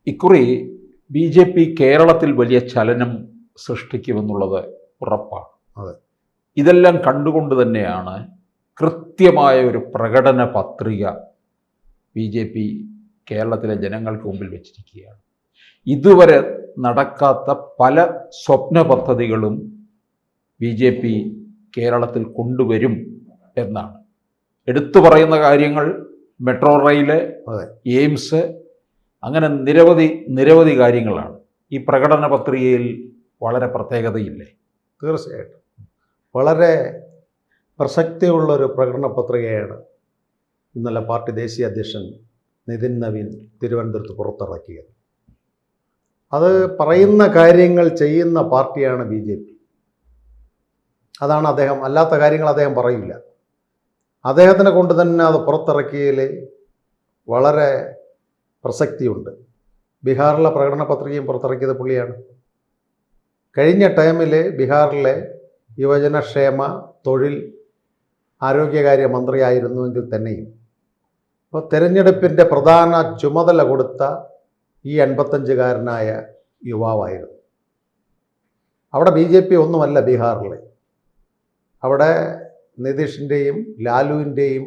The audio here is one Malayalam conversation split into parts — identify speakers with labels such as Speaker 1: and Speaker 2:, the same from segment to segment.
Speaker 1: ഇക്കുറി BJP കേരളത്തിൽ വലിയ ചലനം സൃഷ്ടിക്കുമെന്നുള്ളത് ഉറപ്പാണ്.
Speaker 2: അതെ.
Speaker 1: ഇതെല്ലാം കണ്ടുകൊണ്ട് തന്നെയാണ് കൃത്യമായ ഒരു പ്രകടന പത്രിക BJP കേരളത്തിലെ ജനങ്ങൾക്ക് മുമ്പിൽ വെച്ചിരിക്കുകയാണ്. ഇതുവരെ നടക്കാത്ത പല സ്വപ്ന പദ്ധതികളും BJP കേരളത്തിൽ കൊണ്ടുവരും എന്നാണ്. എടുത്തു പറയുന്ന കാര്യങ്ങൾ മെട്രോ റെയില്, എയിംസ്, അങ്ങനെ നിരവധി കാര്യങ്ങളാണ്. ഈ പ്രകടന പത്രികയിൽ വളരെ പ്രത്യേകതയില്ലേ?
Speaker 2: തീർച്ചയായിട്ടും വളരെ പ്രസക്തിയുള്ളൊരു പ്രകടന പത്രികയാണ് ഇന്നലെ പാർട്ടി ദേശീയ അധ്യക്ഷൻ നിതിൻ നവീൻ തിരുവനന്തപുരത്ത് പുറത്തിറക്കിയത്. അത് പറയുന്ന കാര്യങ്ങൾ ചെയ്യുന്ന പാർട്ടിയാണ് BJP. അതാണ് അദ്ദേഹം. അല്ലാത്ത കാര്യങ്ങൾ അദ്ദേഹം പറയില്ല. അദ്ദേഹത്തിനെ കൊണ്ട് തന്നെ അത് പുറത്തിറക്കിയതിൽ വളരെ പ്രസക്തിയുണ്ട്. ബീഹാറിലെ പ്രകടന പത്രികയും പുറത്തിറക്കിയത് പുള്ളിയാണ്. കഴിഞ്ഞ ടൈമിൽ ബീഹാറിലെ യുവജനക്ഷേമ, തൊഴിൽ, ആരോഗ്യകാര്യ മന്ത്രിയായിരുന്നുവെങ്കിൽ തന്നെയും അപ്പോൾ തെരഞ്ഞെടുപ്പിൻ്റെ പ്രധാന ചുമതല കൊടുത്ത ഈ 55-കാരനായ യുവാവായിരുന്നു. അവിടെ BJP ഒന്നുമല്ല ബീഹാറിൽ. അവിടെ നിതീഷിൻ്റെയും ലാലുവിൻ്റെയും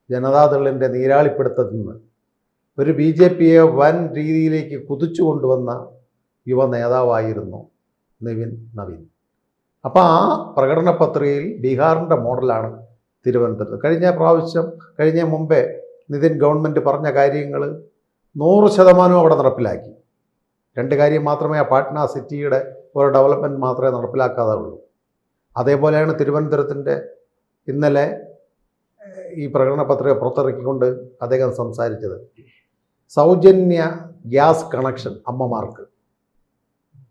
Speaker 2: ജനതാദളിൻ്റെ നീരാളിപ്പിടുത്തത്തിൽ നിന്ന് ഒരു BJPയെ വൻ രീതിയിലേക്ക് കുതിച്ചു കൊണ്ടുവന്ന യുവ നേതാവായിരുന്നു നിതിൻ നവീൻ. അപ്പോൾ ആ പ്രകടന പത്രികയിൽ ബീഹാറിൻ്റെ മോഡലാണ് തിരുവനന്തപുരത്ത്. കഴിഞ്ഞ മുമ്പേ നിതിൻ ഗവൺമെൻറ് പറഞ്ഞ കാര്യങ്ങൾ 100% അവിടെ നടപ്പിലാക്കി. 2 കാര്യം മാത്രമേ ആ പാട്ന സിറ്റിയുടെ ഒരു ഡെവലപ്മെൻറ്റ് മാത്രമേ നടപ്പിലാക്കാതെ ഉള്ളൂ. അതേപോലെയാണ് തിരുവനന്തപുരത്തിൻ്റെ ഇന്നലെ ഈ പ്രകടന പത്രിക പുറത്തിറക്കിക്കൊണ്ട് അദ്ദേഹം സംസാരിച്ചത്. സൗജന്യ ഗ്യാസ് കണക്ഷൻ അമ്മമാർക്ക്.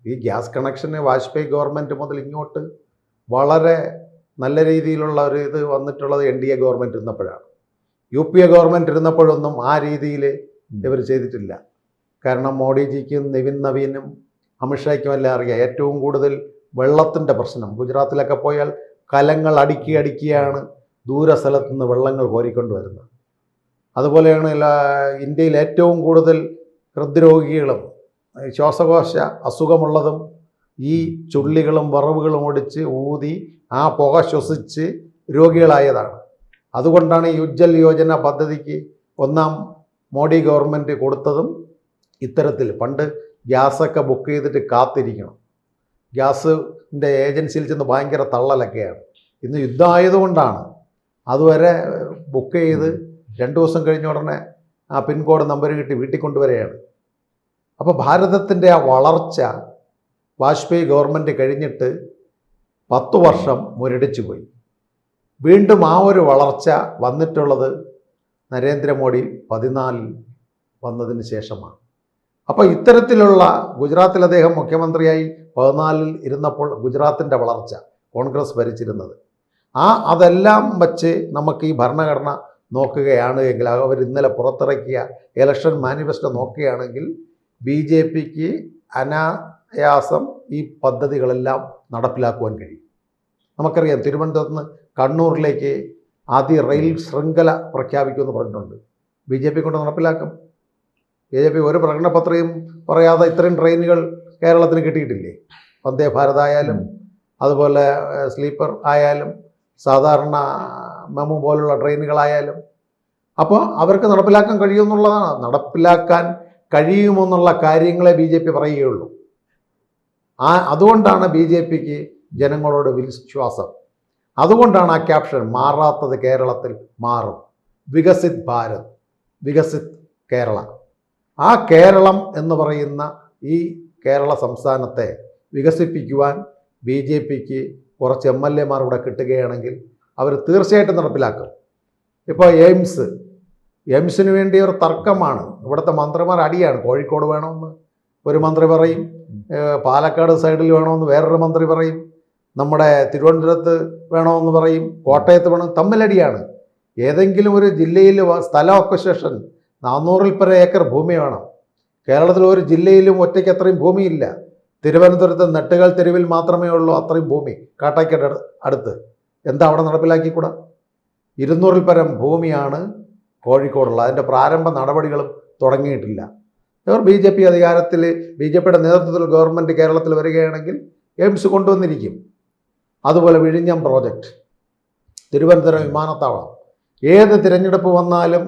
Speaker 2: ഈ ഗ്യാസ് കണക്ഷന് വാജ്പേയി ഗവൺമെൻറ് മുതൽ ഇങ്ങോട്ട് വളരെ നല്ല രീതിയിലുള്ള ഒരു ഇത് വന്നിട്ടുള്ളത് NDA ഗവൺമെൻറ് ഇരുന്നപ്പോഴാണ്. UPA ഗവൺമെൻറ് ഇരുന്നപ്പോഴൊന്നും ആ രീതിയിൽ ഇവർ ചെയ്തിട്ടില്ല. കാരണം മോഡിജിക്കും നിതിൻ നവീനും അമിത്ഷായ്ക്കും എല്ലാം അറിയാം ഏറ്റവും കൂടുതൽ വെള്ളത്തിൻ്റെ പ്രശ്നം. ഗുജറാത്തിലൊക്കെ പോയാൽ കലങ്ങൾ അടുക്കിയാണ് ദൂര സ്ഥലത്തു നിന്ന് വെള്ളങ്ങൾ കോരിക്കൊണ്ടുവരുന്നത്. അതുപോലെയാണ് ഇന്ത്യയിൽ ഏറ്റവും കൂടുതൽ ഹൃദ്രോഗികളും ശ്വാസകോശ അസുഖമുള്ളതും ഈ ചുള്ളികളും വറവുകളും ഒടിച്ച് ഊതി ആ പുക ശ്വസിച്ച് രോഗികളായതാണ്. അതുകൊണ്ടാണ് ഈ ഉജ്ജൽ യോജന പദ്ധതിക്ക് ഒന്നാം മോഡി ഗവൺമെൻറ് കൊടുത്തതും ഇത്തരത്തിൽ. പണ്ട് ഗ്യാസൊക്കെ ബുക്ക് ചെയ്തിട്ട് കാത്തിരിക്കണം. ഗ്യാസിൻ്റെ ഏജൻസിയിൽ ചെന്ന് ഭയങ്കര തള്ളലൊക്കെയാണ്. ഇന്ന് യുദ്ധമായതുകൊണ്ടാണ് അതുവരെ ബുക്ക് ചെയ്ത് 2 ദിവസം കഴിഞ്ഞ ഉടനെ ആ പിൻകോഡ് നമ്പർ കിട്ടി വീട്ടിൽ കൊണ്ടുവരികയാണ്. അപ്പോൾ ഭാരതത്തിൻ്റെ ആ വളർച്ച വാജ്പേയി ഗവൺമെൻറ് കഴിഞ്ഞിട്ട് 10 വർഷം മുരടിച്ചു പോയി. വീണ്ടും ആ ഒരു വളർച്ച വന്നിട്ടുള്ളത് നരേന്ദ്രമോദി 14 വന്നതിന് ശേഷമാണ്. അപ്പോൾ ഇത്തരത്തിലുള്ള ഗുജറാത്തിൽ അദ്ദേഹം മുഖ്യമന്ത്രിയായി 14 ഇരുന്നപ്പോൾ ഗുജറാത്തിൻ്റെ വളർച്ച, കോൺഗ്രസ് ഭരിച്ചിരുന്നത്, അതെല്ലാം വച്ച് നമുക്ക് ഈ ഭരണഘടന നോക്കുകയാണ് എങ്കിൽ, അവർ ഇന്നലെ പുറത്തിറക്കിയ ഇലക്ഷൻ മാനിഫെസ്റ്റോ നോക്കുകയാണെങ്കിൽ BJPക്ക് അനായാസം ഈ പദ്ധതികളെല്ലാം നടപ്പിലാക്കുവാൻ കഴിയും. നമുക്കറിയാം തിരുവനന്തപുരത്ത് നിന്ന് കണ്ണൂരിലേക്ക് ആദ്യ റെയിൽ ശൃംഖല പ്രഖ്യാപിക്കുമെന്ന് പറഞ്ഞിട്ടുണ്ട്. BJP കൊണ്ട് നടപ്പിലാക്കും. BJP ഒരു പ്രകടന പത്രികയും പറയാതെ ഇത്രയും ട്രെയിനുകൾ കേരളത്തിന് കിട്ടിയിട്ടില്ലേ? വന്ദേ ഭാരത് ആയാലും അതുപോലെ സ്ലീപ്പർ ആയാലും സാധാരണ മെമു പോലുള്ള ട്രെയിനുകളായാലും. അപ്പോൾ അവർക്ക് നടപ്പിലാക്കാൻ കഴിയുമെന്നുള്ളതാണ്. നടപ്പിലാക്കാൻ കഴിയുമെന്നുള്ള കാര്യങ്ങളെ BJP പറയുകയുള്ളൂ. അതുകൊണ്ടാണ് BJPക്ക് ജനങ്ങളോട് വിശ്വാസം. അതുകൊണ്ടാണ് ആ ക്യാപ്ഷൻ മാറാത്തത് കേരളത്തിൽ മാറും. വികസിത് ഭാരത്, വികസിത് കേരള. ആ കേരളം എന്ന് പറയുന്ന ഈ കേരള സംസ്ഥാനത്തെ വികസിപ്പിക്കുവാൻ BJPക്ക് കുറച്ച് MLA-മാർ ഇവിടെ കിട്ടുകയാണെങ്കിൽ അവർ തീർച്ചയായിട്ടും നടപ്പിലാക്കും. ഇപ്പോൾ എയിംസിന് വേണ്ടി ഒരു തർക്കമാണ്. ഇവിടുത്തെ മന്ത്രിമാർ അടിയാണ്. കോഴിക്കോട് വേണമെന്ന് ഒരു മന്ത്രി പറയും, പാലക്കാട് സൈഡിൽ വേണമെന്ന് വേറൊരു മന്ത്രി പറയും, നമ്മുടെ തിരുവനന്തപുരത്ത് വേണമെന്ന് പറയും, കോട്ടയത്ത് വേണം. തമ്മിലടിയാണ്. ഏതെങ്കിലും ഒരു ജില്ലയിൽ സ്ഥലം അക്വസിഷൻ 400-ൽ പരം ഏക്കർ ഭൂമി വേണം. കേരളത്തിൽ ഒരു ജില്ലയിലും ഒറ്റയ്ക്ക് അത്രയും ഭൂമിയില്ല. തിരുവനന്തപുരത്ത് നെട്ടുകൾ തെരുവിൽ മാത്രമേ ഉള്ളൂ അത്രയും ഭൂമി, കാട്ടാക്കട അടുത്ത്. എന്താ അവിടെ നടപ്പിലാക്കിക്കൂടാ? 200-ൽ പരം ഭൂമിയാണ് കോഴിക്കോടുള്ള. അതിൻ്റെ പ്രാരംഭ നടപടികളും തുടങ്ങിയിട്ടില്ല. ഇവർ BJP അധികാരത്തിൽ BJPയുടെ നേതൃത്വത്തിൽ ഗവൺമെൻറ് കേരളത്തിൽ വരികയാണെങ്കിൽ എയിംസ് കൊണ്ടുവന്നിരിക്കും. അതുപോലെ വിഴിഞ്ഞം പ്രോജക്റ്റ്, തിരുവനന്തപുരം വിമാനത്താവളം, ഏത് തിരഞ്ഞെടുപ്പ് വന്നാലും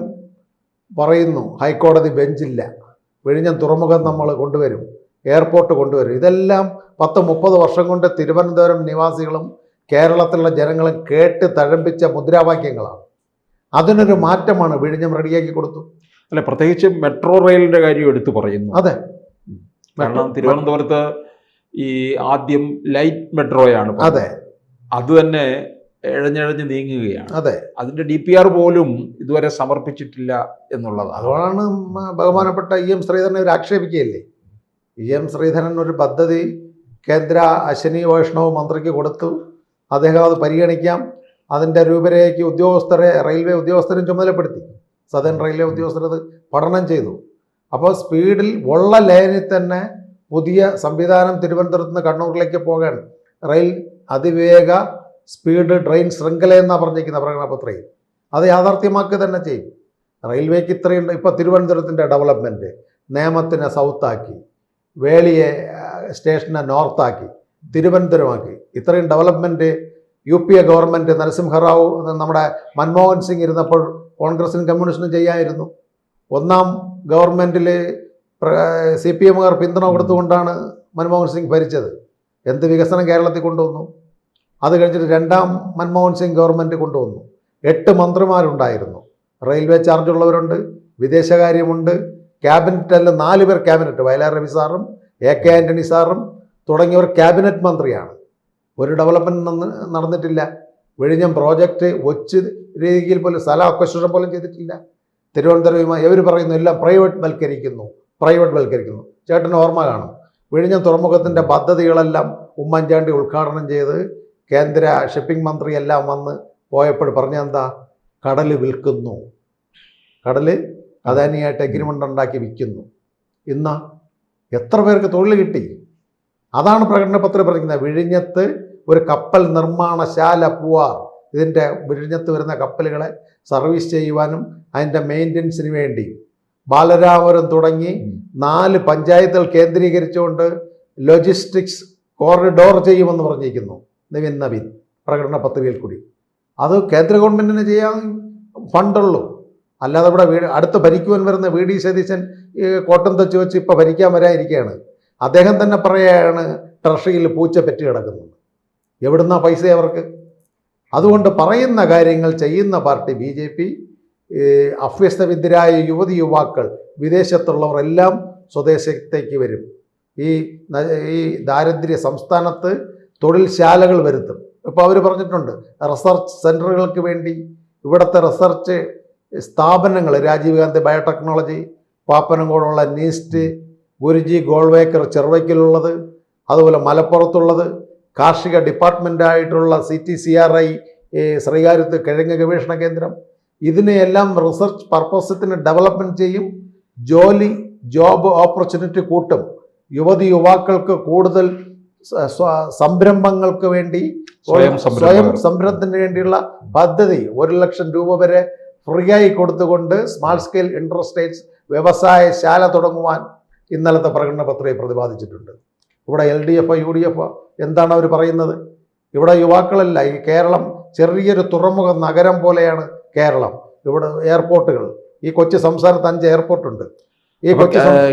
Speaker 2: പറയുന്നു ഹൈക്കോടതി ബെഞ്ചില്ല, വിഴിഞ്ഞം തുറമുഖം നമ്മൾ കൊണ്ടുവരും, എയർപോർട്ട് കൊണ്ടുവരും. ഇതെല്ലാം 10-30 വർഷം കൊണ്ട് തിരുവനന്തപുരം നിവാസികളും കേരളത്തിലുള്ള ജനങ്ങളും കേട്ട് തഴമ്പിച്ച മുദ്രാവാക്യങ്ങളാണ്. അതിനൊരു മാറ്റമാണ് വിഴിഞ്ഞം റെഡിയാക്കി കൊടുത്തു.
Speaker 1: അല്ല, പ്രത്യേകിച്ച് മെട്രോ റെയിലിന്റെ കാര്യം എടുത്തു പറയുന്നു.
Speaker 2: അതെ,
Speaker 1: കാരണം തിരുവനന്തപുരത്ത് ഈ ആദ്യം ലൈറ്റ് മെട്രോയാണ്.
Speaker 2: അതെ,
Speaker 1: അത് തന്നെ ഇഴഞ്ഞിഴഞ്ഞ് നീങ്ങുകയാണ്.
Speaker 2: അതെ,
Speaker 1: അതിന്റെ DPR പോലും ഇതുവരെ സമർപ്പിച്ചിട്ടില്ല എന്നുള്ളതാണ്.
Speaker 2: അതുകൊണ്ടാണ് ബഹുമാനപ്പെട്ട EM ശ്രീധരനെ ഒരു ആക്ഷേപിക്കുകയല്ലേ. EM ശ്രീധരൻ ഒരു പദ്ധതി കേന്ദ്ര അശ്വിനി വൈഷ്ണവ് മന്ത്രിക്ക് കൊടുത്തു, അദ്ദേഹം അത് പരിഗണിക്കാം, അതിൻ്റെ രൂപരേഖയ്ക്ക് ഉദ്യോഗസ്ഥരെ, റെയിൽവേ ഉദ്യോഗസ്ഥരും ചുമതലപ്പെടുത്തി. സദേൺ റെയിൽവേ ഉദ്യോഗസ്ഥരത് പഠനം ചെയ്തു. അപ്പോൾ സ്പീഡിൽ ഉള്ള ലൈനിൽ തന്നെ പുതിയ സംവിധാനം തിരുവനന്തപുരത്ത് നിന്ന് കണ്ണൂരിലേക്ക് പോകാൻ റെയിൽ അതിവേഗ സ്പീഡ് ട്രെയിൻ ശൃംഖല എന്നാണ് പറഞ്ഞിരിക്കുന്ന പ്രകടനപത്രികയിൽ. അത് യാഥാർത്ഥ്യമാക്കുക തന്നെ ചെയ്യും. റെയിൽവേക്ക് ഇത്രയും ഇപ്പോൾ തിരുവനന്തപുരത്തിൻ്റെ ഡെവലപ്മെൻറ്റ്, നേമത്തിനെ സൗത്താക്കി, വേളിയെ സ്റ്റേഷനെ നോർത്താക്കി, തിരുവനന്തപുരമാക്കി, ഇത്രയും ഡെവലപ്മെൻറ്റ് UPA ഗവൺമെൻറ് നരസിംഹറാവു, നമ്മുടെ മൻമോഹൻ സിംഗ് ഇരുന്നപ്പോൾ കോൺഗ്രസിനും കമ്മ്യൂണിസ്റ്റിനും ചെയ്യാമായിരുന്നു. ഒന്നാം ഗവൺമെൻറ്റിൽ CPMകാർ പിന്തുണ കൊടുത്തുകൊണ്ടാണ് മൻമോഹൻ സിംഗ് ഭരിച്ചത്. എന്ത് വികസനം കേരളത്തിൽ കൊണ്ടുവന്നു. അത് കഴിഞ്ഞിട്ട് രണ്ടാം മൻമോഹൻ സിംഗ് ഗവൺമെൻറ് കൊണ്ടുവന്നു. 8 മന്ത്രിമാരുണ്ടായിരുന്നു. റെയിൽവേ ചാർജുള്ളവരുണ്ട്, വിദേശകാര്യമുണ്ട്, ക്യാബിനറ്റിൽ 4 പേർ ക്യാബിനറ്റ്, വയലാർ രവി സാറും AK ആൻ്റണി സാറും തുടങ്ങിയവർ ക്യാബിനറ്റ് മന്ത്രിയാണ്. ഒരു ഡെവലപ്മെൻറ്റ് നടന്നിട്ടില്ല. വിഴിഞ്ഞം പ്രോജക്റ്റ് ഒച്ച് രീതിയിൽ പോലും സ്ഥലം അക്വശേഷൻ പോലും ചെയ്തിട്ടില്ല. തിരുവനന്തപുരം ഇവർ പറയുന്നു എല്ലാം പ്രൈവറ്റ് വൽക്കരിക്കുന്നു. ചേട്ടന് ഓർമ്മ കാണും, വിഴിഞ്ഞം തുറമുഖത്തിൻ്റെ പദ്ധതികളെല്ലാം ഉമ്മൻചാണ്ടി ഉദ്ഘാടനം ചെയ്ത് കേന്ദ്ര ഷിപ്പിംഗ് മന്ത്രി എല്ലാം വന്ന് പോയപ്പോൾ പറഞ്ഞെന്താ, കടൽ വിൽക്കുന്നു, കടൽ അദാനിയായിട്ട് എഗ്രിമെൻ്റ് ഉണ്ടാക്കി വിൽക്കുന്നു. ഇന്ന് എത്ര പേർക്ക് തൊഴിൽ കിട്ടി? അതാണ് പ്രകടനപത്രം പറയുന്നത്. വിഴിഞ്ഞത്ത് ഒരു കപ്പൽ നിർമ്മാണശാല പൂവാർ, ഇതിൻ്റെ വിഴിഞ്ഞത്ത് വരുന്ന കപ്പലുകളെ സർവീസ് ചെയ്യുവാനും അതിൻ്റെ മെയിൻ്റനൻസിന് വേണ്ടി ബാലരാമപുരം തുടങ്ങി 4 പഞ്ചായത്തുകൾ കേന്ദ്രീകരിച്ചുകൊണ്ട് ലോജിസ്റ്റിക്സ് കോറിഡോർ ചെയ്യുമെന്ന് പറഞ്ഞിരിക്കുന്നു നവീൻ പ്രകടന പത്രികയിൽ കൂടി. അത് കേന്ദ്ര ഗവൺമെൻറ്റിന് ചെയ്യാൻ ഫണ്ടുള്ളൂ. അല്ലാതെ ഇവിടെ അടുത്ത് ഭരിക്കുവാൻ വരുന്ന VD സതീശൻ കോട്ടം തച്ച് വെച്ച് ഇപ്പോൾ ഭരിക്കാൻ വരാതിരിക്കുകയാണ്. അദ്ദേഹം തന്നെ പറയുകയാണ് ട്രഷറിയിൽ പൂച്ച പെറ്റ് കിടക്കുന്നത്. എവിടുന്നാ പൈസ അവർക്ക്? അതുകൊണ്ട് പറയുന്ന കാര്യങ്ങൾ ചെയ്യുന്ന പാർട്ടി BJP. അഭ്യസ്തവിദ്യരായ യുവാക്കൾ, വിദേശത്തുള്ളവർ എല്ലാം സ്വദേശത്തേക്ക് വരും. ഈ ദാരിദ്ര്യ സംസ്ഥാനത്ത് തൊഴിൽശാലകൾ വരുത്തും. ഇപ്പോൾ അവർ പറഞ്ഞിട്ടുണ്ട് റിസർച്ച് സെൻറ്ററുകൾക്ക് വേണ്ടി ഇവിടുത്തെ റിസർച്ച് സ്ഥാപനങ്ങൾ, രാജീവ് ഗാന്ധി ബയോടെക്നോളജി, പാപ്പനംകോടുള്ള നീസ്റ്റ്, ഗുരുജി ഗോൾവേക്കർ ചെറുവയ്ക്കലുള്ളത്, അതുപോലെ മലപ്പുറത്തുള്ളത്, കാർഷിക ഡിപ്പാർട്ട്മെൻറ്റായിട്ടുള്ള CTCRI ശ്രീകാര്യത്ത് കിഴങ്ങ് ഗവേഷണ കേന്ദ്രം, ഇതിനെയെല്ലാം റിസർച്ച് പർപ്പസത്തിന് ഡെവലപ്മെൻറ്റ് ചെയ്യും. ജോബ് ഓപ്പർച്യൂണിറ്റി കൂട്ടും. യുവാക്കൾക്ക് കൂടുതൽ സംരംഭങ്ങൾക്ക് വേണ്ടി, സ്വയം സംരംഭത്തിന് വേണ്ടിയുള്ള പദ്ധതി 1 ലക്ഷം രൂപ വരെ ഫ്രീ ആയി കൊടുത്തുകൊണ്ട് സ്മാൾ സ്കെയിൽ ഇൻഡസ്ട്രീസ് വ്യവസായശാല തുടങ്ങുവാൻ ഇന്നലത്തെ പ്രകടന പത്രികയിൽ പ്രതിപാദിച്ചിട്ടുണ്ട്. ഇവിടെ LDF UDF എന്താണ് അവർ പറയുന്നത്? ഇവിടെ യുവാക്കളല്ല, ഈ കേരളം ചെറിയൊരു തുറമുഖ നഗരം പോലെയാണ് കേരളം. ഇവിടെ എയർപോർട്ടുകൾ, ഈ കൊച്ചു സംസ്ഥാനത്ത് 5 എയർപോർട്ടുണ്ട്. ഈ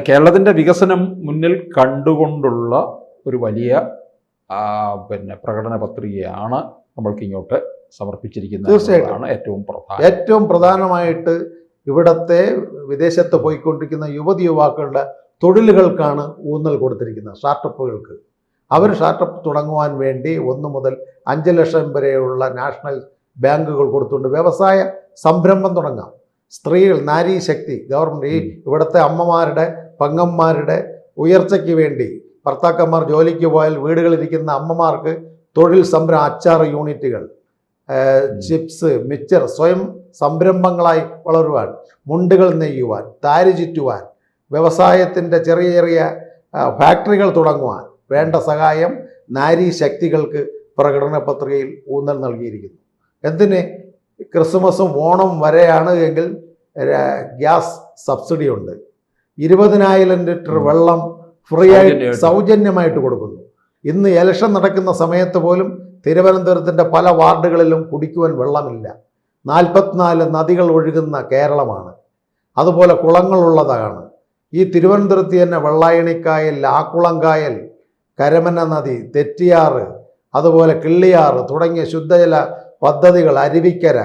Speaker 1: കേരളത്തിൻ്റെ വികസനം മുന്നിൽ കണ്ടുകൊണ്ടുള്ള ഒരു വലിയ പ്രകടന പത്രികയാണ് നമ്മൾക്ക് ഇങ്ങോട്ട് സമർപ്പിച്ചിരിക്കുന്നത്.
Speaker 2: തീർച്ചയായിട്ടും ഏറ്റവും പ്രധാനമായിട്ട് ഇവിടത്തെ വിദേശത്ത് പോയിക്കൊണ്ടിരിക്കുന്ന യുവാക്കളുടെ തൊഴിലുകൾക്കാണ് ഊന്നൽ കൊടുത്തിരിക്കുന്നത്. സ്റ്റാർട്ടപ്പുകൾക്ക് അവർ സ്റ്റാർട്ടപ്പ് തുടങ്ങുവാൻ വേണ്ടി 1 മുതൽ 5 ലക്ഷം വരെയുള്ള നാഷണൽ ബാങ്കുകൾ കൊടുത്തുകൊണ്ട് വ്യവസായ സംരംഭം തുടങ്ങാം. സ്ത്രീകൾ, നാരീശക്തി, ഗവൺമെൻറ് ഇവിടുത്തെ അമ്മമാരുടെ പെങ്ങന്മാരുടെ ഉയർച്ചയ്ക്ക് വേണ്ടി ഭർത്താക്കന്മാർ ജോലിക്ക് പോയാൽ വീടുകളിലിരിക്കുന്ന അമ്മമാർക്ക് തൊഴിൽ അച്ചാർ യൂണിറ്റുകൾ, ചിപ്സ്, മിച്ചർ, സ്വയം സംരംഭങ്ങളായി വളരുവാൻ, മുണ്ടുകൾ നെയ്യുവാൻ, താരി ചുറ്റുവാൻ, വ്യവസായത്തിൻ്റെ ചെറിയ ചെറിയ ഫാക്ടറികൾ തുടങ്ങുവാൻ വേണ്ട സഹായം നാരീശക്തികൾക്ക് പ്രകടന പത്രികയിൽ ഊന്നൽ നൽകിയിരിക്കുന്നു. എന്തിന്? ക്രിസ്മസും ഓണം വരെയാണ് എങ്കിൽ ഗ്യാസ് സബ്സിഡി ഉണ്ട്. 20,000 ലിറ്റർ വെള്ളം ഫ്രീ ആയിട്ട് സൗജന്യമായിട്ട് കൊടുക്കുന്നു. ഇന്ന് ഇലക്ഷൻ നടക്കുന്ന സമയത്ത് പോലും തിരുവനന്തപുരത്തിൻ്റെ പല വാർഡുകളിലും കുടിക്കുവാൻ വെള്ളമില്ല. 44 നദികൾ ഒഴുകുന്ന കേരളമാണ്. അതുപോലെ കുളങ്ങളുള്ളതാണ്. ഈ തിരുവനന്തപുരത്ത് തന്നെ വെള്ളായണിക്കായൽ, ആക്കുളംകായൽ, കരമന നദി, തെറ്റിയാറ്, അതുപോലെ കിള്ളിയാറ് തുടങ്ങിയ ശുദ്ധജല പദ്ധതികൾ, അരുവിക്കര,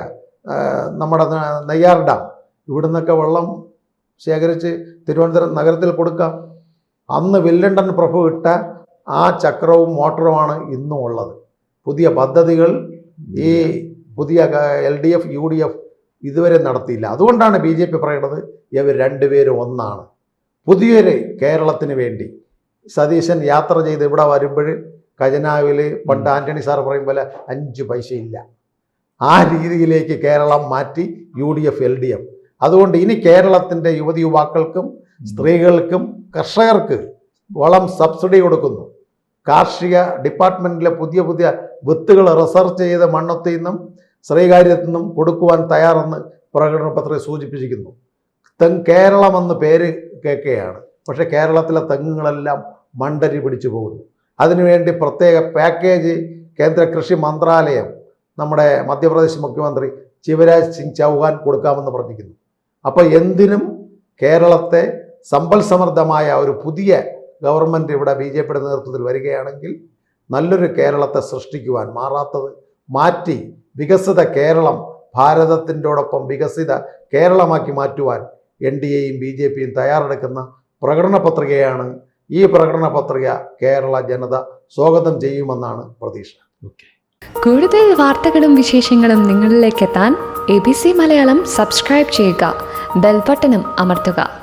Speaker 2: നമ്മുടെ നെയ്യാർ ഡാം, ഇവിടുന്നൊക്കെ വെള്ളം ശേഖരിച്ച് തിരുവനന്തപുരം നഗരത്തിൽ കൊടുക്കാം. അന്ന് വില്ലണ്ടൻ പ്രഭു ഇട്ട ആ ചക്രവും മോട്ടറുമാണ് ഇന്നും ഉള്ളത്. പുതിയ പദ്ധതികൾ ഈ പുതിയ LDF UDF ഇതുവരെ നടത്തിയില്ല. അതുകൊണ്ടാണ് BJP പറയുന്നത് ഇവർ രണ്ടുപേരും ഒന്നാണ്. പുതിയൊരു കേരളത്തിന് വേണ്ടി സതീശൻ യാത്ര ചെയ്ത് ഇവിടെ വരുമ്പോൾ ഖജനാവിൽ പണ്ട് ആന്റണി സാർ പറയും പോലെ 5 പൈസയില്ല. ആ രീതിയിലേക്ക് കേരളം മാറ്റി UDF LDF. അതുകൊണ്ട് ഇനി കേരളത്തിൻ്റെ യുവതി യുവാക്കൾക്കും സ്ത്രീകൾക്കും കർഷകർക്ക് വളം സബ്സിഡി കൊടുക്കുന്നു. കാർഷിക ഡിപ്പാർട്ട്മെൻറ്റിലെ പുതിയ പുതിയ വിത്തുകൾ റിസർച്ച് ചെയ്ത് മണ്ണത്തിൽ നിന്നും ശ്രീകാര്യത്തു നിന്നും കൊടുക്കുവാൻ തയ്യാറെന്ന് പ്രകടന പത്രിക സൂചിപ്പിച്ചിരിക്കുന്നു. കേരളമെന്ന് പേര് കേൾക്കുകയാണ്, പക്ഷേ കേരളത്തിലെ തെങ്ങുകളെല്ലാം മണ്ടരി പിടിച്ചു പോകുന്നു. അതിനുവേണ്ടി പ്രത്യേക പാക്കേജ് കേന്ദ്ര കൃഷി മന്ത്രാലയം നമ്മുടെ മധ്യപ്രദേശ് മുഖ്യമന്ത്രി ശിവരാജ് സിംഗ് ചൗഹാൻ കൊടുക്കാമെന്ന് പറഞ്ഞിരിക്കുന്നു. അപ്പോൾ എന്തിനും കേരളത്തെ സമ്പൽ സമൃദ്ധമായ ഒരു പുതിയ ഗവൺമെൻറ് ഇവിടെ BJPയുടെ നേതൃത്വത്തിൽ വരികയാണെങ്കിൽ നല്ലൊരു കേരളത്തെ സൃഷ്ടിക്കുവാൻ, മാറാത്തത് മാറ്റി വികസിത കേരളം, ഭാരതത്തിൻ്റെയോടൊപ്പം വികസിത കേരളമാക്കി മാറ്റുവാൻ NDAയും BJPയും തയ്യാറെടുക്കുന്ന പ്രകടന പത്രികയാണ്. ഈ പ്രകടന പത്രിക കേരള ജനത സ്വാഗതം ചെയ്യുമെന്നാണ് പ്രതീക്ഷ.
Speaker 3: കൂടുതൽ വാർത്തകളും വിശേഷങ്ങളും നിങ്ങളിലേക്ക് എത്താൻ ABC മലയാളം സബ്സ്ക്രൈബ് ചെയ്യുക, ബെൽ ബട്ടണും അമർത്തുക.